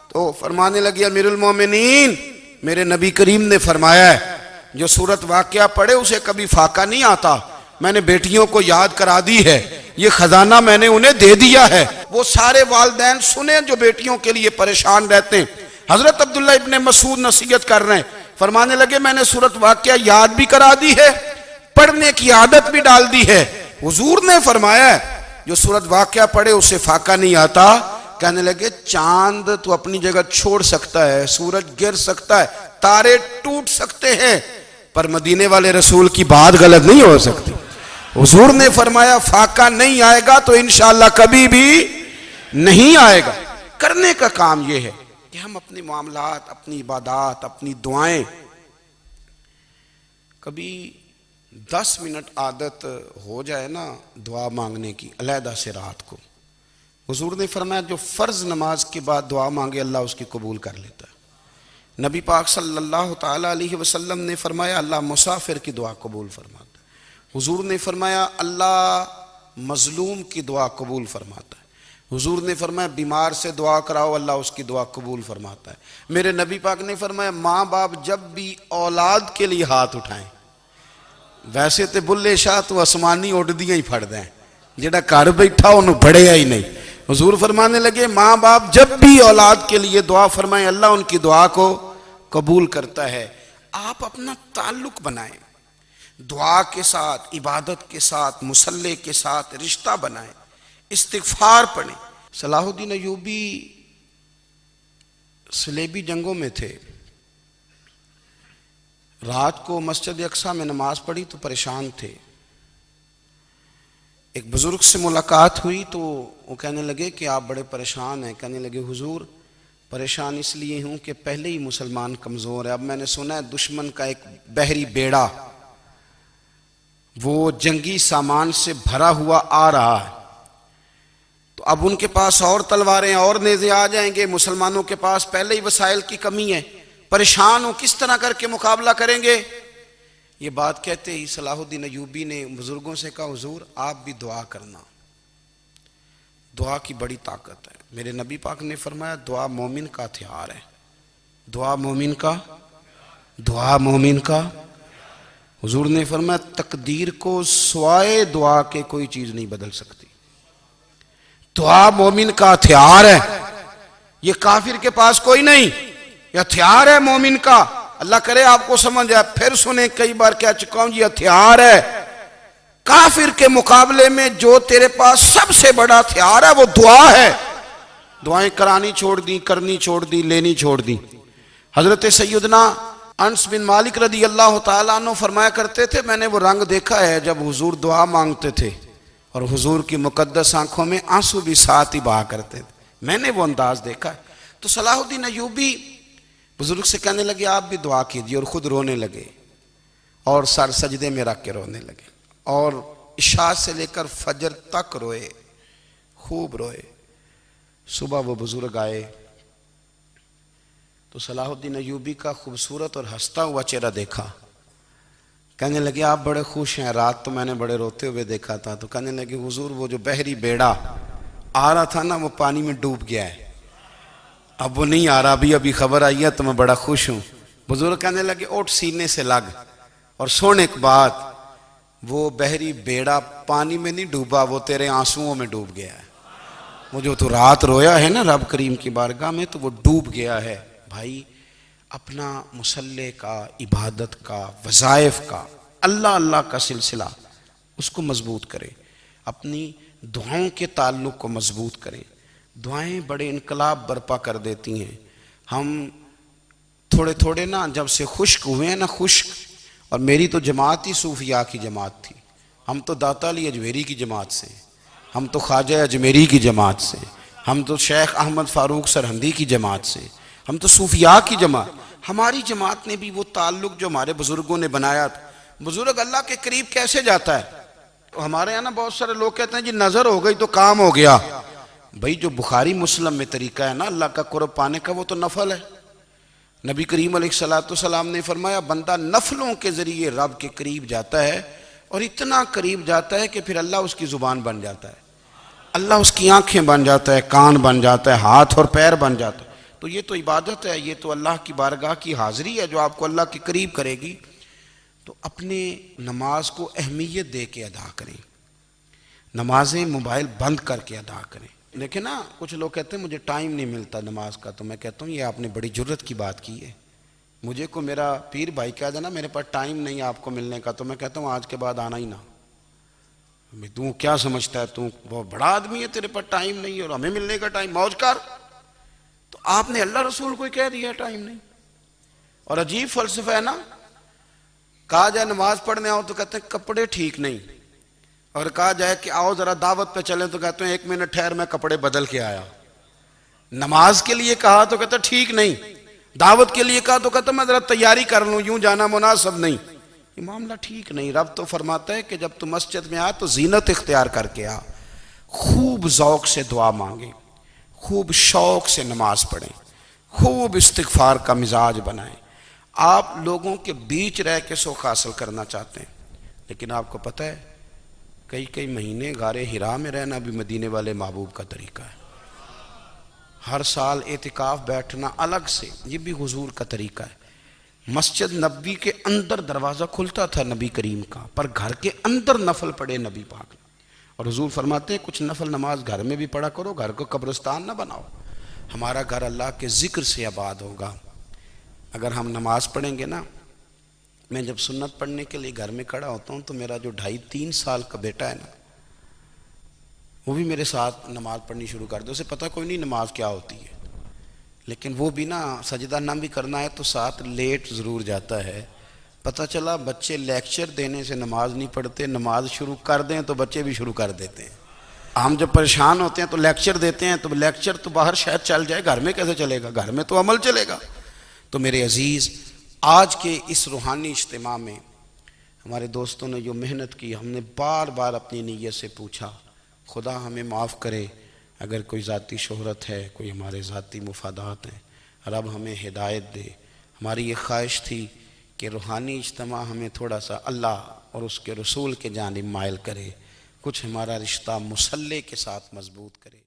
تو فرمانے لگے امیر المومنین، میرے نبی کریم نے فرمایا ہے جو سورت واقعہ پڑھے اسے کبھی فاقہ نہیں آتا، میں نے بیٹیوں کو یاد کرا دی ہے، یہ خزانہ میں نے انہیں دے دیا ہے۔ وہ سارے والدین سنیں جو بیٹیوں کے لیے پریشان رہتے ہیں۔ حضرت عبداللہ ابن مسعود نصیحت کر رہے ہیں، فرمانے لگے میں نے سورت واقعہ یاد بھی کرا دی ہے، پڑھنے کی عادت بھی ڈال دی ہے۔ حضور نے فرمایا ہے جو سورت واقعہ پڑھے اسے فاقہ نہیں آتا۔ کہنے لگے چاند تو اپنی جگہ چھوڑ سکتا ہے، سورج گر سکتا ہے، تارے ٹوٹ سکتے ہیں، پر مدینے والے رسول کی بات غلط نہیں ہو سکتی۔ حضور نے فرمایا فاقہ نہیں آئے گا تو انشاءاللہ کبھی بھی نہیں آئے گا۔ کرنے کا کام یہ ہے کہ ہم اپنے معاملات، اپنی عبادات، اپنی دعائیں کبھی 10 منٹ عادت ہو جائے نا دعا مانگنے کی علیحدہ سے رات کو۔ حضور نے فرمایا جو فرض نماز کے بعد دعا مانگے اللہ اس کی قبول کر لیتا ہے۔ نبی پاک صلی اللہ تعالیٰ علیہ وسلم نے فرمایا اللہ مسافر کی دعا قبول فرماتا ہے۔ حضور نے فرمایا اللہ مظلوم کی دعا قبول فرماتا ہے۔ حضور نے فرمایا بیمار سے دعا کراؤ اللہ اس کی دعا قبول فرماتا ہے۔ میرے نبی پاک نے فرمایا ماں باپ جب بھی اولاد کے لیے ہاتھ اٹھائیں، ویسے تے بلے شاہ تو آسمانی اڈ دیاں ہی پھڑ دیں، جڑا گھر بیٹھا انہوں بڑھیا ہی نہیں۔ حضور فرمانے لگے ماں باپ جب بھی اولاد کے لیے دعا فرمائیں اللہ ان کی دعا کو قبول کرتا ہے۔ آپ اپنا تعلق بنائیں، دعا کے ساتھ، عبادت کے ساتھ، مصلی کے ساتھ رشتہ بنائیں، استغفار پڑھیں۔ صلاح الدین ایوبی صلیبی جنگوں میں تھے، رات کو مسجد اقصیٰ میں نماز پڑھی تو پریشان تھے۔ ایک بزرگ سے ملاقات ہوئی تو وہ کہنے لگے کہ آپ بڑے پریشان ہیں۔ کہنے لگے حضور پریشان اس لیے ہوں کہ پہلے ہی مسلمان کمزور ہے، اب میں نے سنا ہے دشمن کا ایک بحری بیڑا وہ جنگی سامان سے بھرا ہوا آ رہا ہے، تو اب ان کے پاس اور تلواریں اور نیزے آ جائیں گے، مسلمانوں کے پاس پہلے ہی وسائل کی کمی ہے، پریشان ہوں کس طرح کر کے مقابلہ کریں گے۔ یہ بات کہتے ہی صلاح الدین ایوبی نے بزرگوں سے کہا حضور آپ بھی دعا کرنا، دعا کی بڑی طاقت ہے۔ میرے نبی پاک نے فرمایا دعا مومن کا ہتھیار ہے، دعا مومن کا۔ حضور نے فرمایا تقدیر کو سوائے دعا کے کوئی چیز نہیں بدل سکتی، دعا مومن کا ہتھیار ہے، یہ کافر کے پاس کوئی نہیں، یہ ہتھیار ہے مومن کا۔ اللہ کرے آپ کو سمجھ آئے، پھر سنیں کئی بار کہہ چکا ہوں یہ ہتھیار ہے۔ کافر کے مقابلے میں جو تیرے پاس سب سے بڑا ہتھیار ہے وہ دعا ہے۔ دعائیں کرانی چھوڑ دی، کرنی چھوڑ دی، لینی چھوڑ دی۔ حضرت سیدنا انس بن مالک رضی اللہ تعالیٰ عنہ فرمایا کرتے تھے میں نے وہ رنگ دیکھا ہے جب حضور دعا مانگتے تھے اور حضور کی مقدس آنکھوں میں آنسو بھی ساتھ ہی بہا کرتے تھے، میں نے وہ انداز دیکھا ہے۔ تو صلاح الدین ایوبی بزرگ سے کہنے لگے آپ بھی دعا کیجیے، اور خود رونے لگے اور سر سجدے میں رکھ کے رونے لگے، اور عشاء سے لے کر فجر تک روئے، خوب روئے۔ صبح وہ بزرگ آئے تو صلاح الدین ایوبی کا خوبصورت اور ہنستا ہوا چہرہ دیکھا، کہنے لگے آپ بڑے خوش ہیں، رات تو میں نے بڑے روتے ہوئے دیکھا تھا۔ تو کہنے لگے حضور وہ جو بحری بیڑا آ رہا تھا نا وہ پانی میں ڈوب گیا ہے، اب وہ نہیں آ رہا، ابھی خبر آئی ہے تو میں بڑا خوش ہوں۔ بزرگ کہنے لگے اٹھ سینے سے لگ، اور سن ایک بات، وہ بحری بیڑا پانی میں نہیں ڈوبا، وہ تیرے آنسوؤں میں ڈوب گیا ہے۔ وہ جو تو رات رویا ہے نا رب کریم کی بارگاہ میں تو وہ ڈوب گیا ہے۔ بھائی اپنا مصلی کا، عبادت کا، وظائف کا، اللہ اللہ کا سلسلہ اس کو مضبوط کریں، اپنی دعاؤں کے تعلق کو مضبوط کریں۔ دعائیں بڑے انقلاب برپا کر دیتی ہیں۔ ہم تھوڑے تھوڑے نا جب سے خشک ہوئے ہیں نا، خشک، اور میری تو جماعت ہی صوفیاء کی جماعت تھی، ہم تو داتا علی اجمیری کی جماعت سے، ہم تو خواجہ اجمیری کی جماعت سے، ہم تو شیخ احمد فاروق سرہندی کی جماعت سے، ہم تو صوفیاء کی جماعت۔ ہماری جماعت نے بھی وہ تعلق جو ہمارے بزرگوں نے بنایا تھا۔ بزرگ اللہ کے قریب کیسے جاتا ہے؟ ہمارے یہاں نا بہت سارے لوگ کہتے ہیں جی نظر ہو گئی تو کام ہو گیا۔ بھئی جو بخاری مسلم میں طریقہ ہے نا اللہ کا قرب پانے کا، وہ تو نفل ہے۔ نبی کریم علیہ السلام نے فرمایا بندہ نفلوں کے ذریعے رب کے قریب جاتا ہے، اور اتنا قریب جاتا ہے کہ پھر اللہ اس کی زبان بن جاتا ہے، اللہ اس کی آنکھیں بن جاتا ہے، کان بن جاتا ہے، ہاتھ اور پیر بن جاتا ہے۔ تو یہ تو عبادت ہے، یہ تو اللہ کی بارگاہ کی حاضری ہے جو آپ کو اللہ کے قریب کرے گی۔ تو اپنے نماز کو اہمیت دے کے ادا کریں، نمازیں موبائل بند کر کے ادا کریں۔ لیکن نا کچھ لوگ کہتے ہیں مجھے ٹائم نہیں ملتا نماز کا، تو میں کہتا ہوں یہ آپ نے بڑی جرت کی بات کی ہے۔ مجھے کو میرا پیر بھائی کہہ دینا میرے پاس ٹائم نہیں آپ کو ملنے کا، تو میں کہتا ہوں آج کے بعد آنا ہی نہ۔ تو کیا سمجھتا ہے، تو بہت بڑا آدمی ہے، تیرے پاس ٹائم نہیں اور ہمیں ملنے کا ٹائم، موج کر۔ تو آپ نے اللہ رسول کو کہہ دیا ٹائم نہیں۔ اور عجیب فلسفہ ہے نا، کہا جائے نماز پڑھنے آؤ تو کہتے ہیں کپڑے ٹھیک نہیں، اور کہا جائے کہ آؤ ذرا دعوت پہ چلیں تو کہتے ہیں 1 منٹ ٹھہر میں کپڑے بدل کے آیا۔ نماز کے لیے کہا تو کہتے ہیں ٹھیک نہیں، دعوت کے لیے کہا تو کہتے ہیں میں ذرا تیاری کر لوں، یوں جانا مناسب نہیں۔ یہ معاملہ ٹھیک نہیں۔ رب تو فرماتا ہے کہ جب تم مسجد میں آ تو زینت اختیار کر کے آ، خوب ذوق سے دعا مانگیں، خوب شوق سے نماز پڑھیں، خوب استغفار کا مزاج بنائیں۔ آپ لوگوں کے بیچ رہ کے سوکھ حاصل کرنا چاہتے ہیں، لیکن آپ کو پتہ ہے کئی مہینے غار حرا میں رہنا بھی مدینے والے محبوب کا طریقہ ہے۔ ہر سال اعتکاف بیٹھنا الگ سے، یہ بھی حضور کا طریقہ ہے۔ مسجد نبی کے اندر دروازہ کھلتا تھا نبی کریم کا، پر گھر کے اندر نفل پڑے نبی پاک نے۔ اور حضور فرماتے ہیں کچھ نفل نماز گھر میں بھی پڑھا کرو، گھر کو قبرستان نہ بناؤ۔ ہمارا گھر اللہ کے ذکر سے آباد ہوگا اگر ہم نماز پڑھیں گے نا۔ میں جب سنت پڑھنے کے لیے گھر میں کھڑا ہوتا ہوں تو میرا جو 2.5-3 سال کا بیٹا ہے نا، وہ بھی میرے ساتھ نماز پڑھنی شروع کر دے۔ اسے پتہ کوئی نہیں نماز کیا ہوتی ہے، لیکن وہ بھی نا سجدہ نہ بھی کرنا ہے تو ساتھ لیٹ ضرور جاتا ہے۔ پتہ چلا بچے لیکچر دینے سے نماز نہیں پڑھتے، نماز شروع کر دیں تو بچے بھی شروع کر دیتے ہیں۔ ہم جب پریشان ہوتے ہیں تو لیکچر دیتے ہیں، تو لیکچر تو باہر شاید چل جائے، گھر میں کیسے چلے گا؟ گھر میں تو عمل چلے گا۔ تو میرے عزیز، آج کے اس روحانی اجتماع میں ہمارے دوستوں نے جو محنت کی، ہم نے بار بار اپنی نیت سے پوچھا خدا ہمیں معاف کرے اگر کوئی ذاتی شہرت ہے، کوئی ہمارے ذاتی مفادات ہیں، رب ہمیں ہدایت دے۔ ہماری یہ خواہش تھی کہ روحانی اجتماع ہمیں تھوڑا سا اللہ اور اس کے رسول کے جانب مائل کرے، کچھ ہمارا رشتہ مصلی کے ساتھ مضبوط کرے۔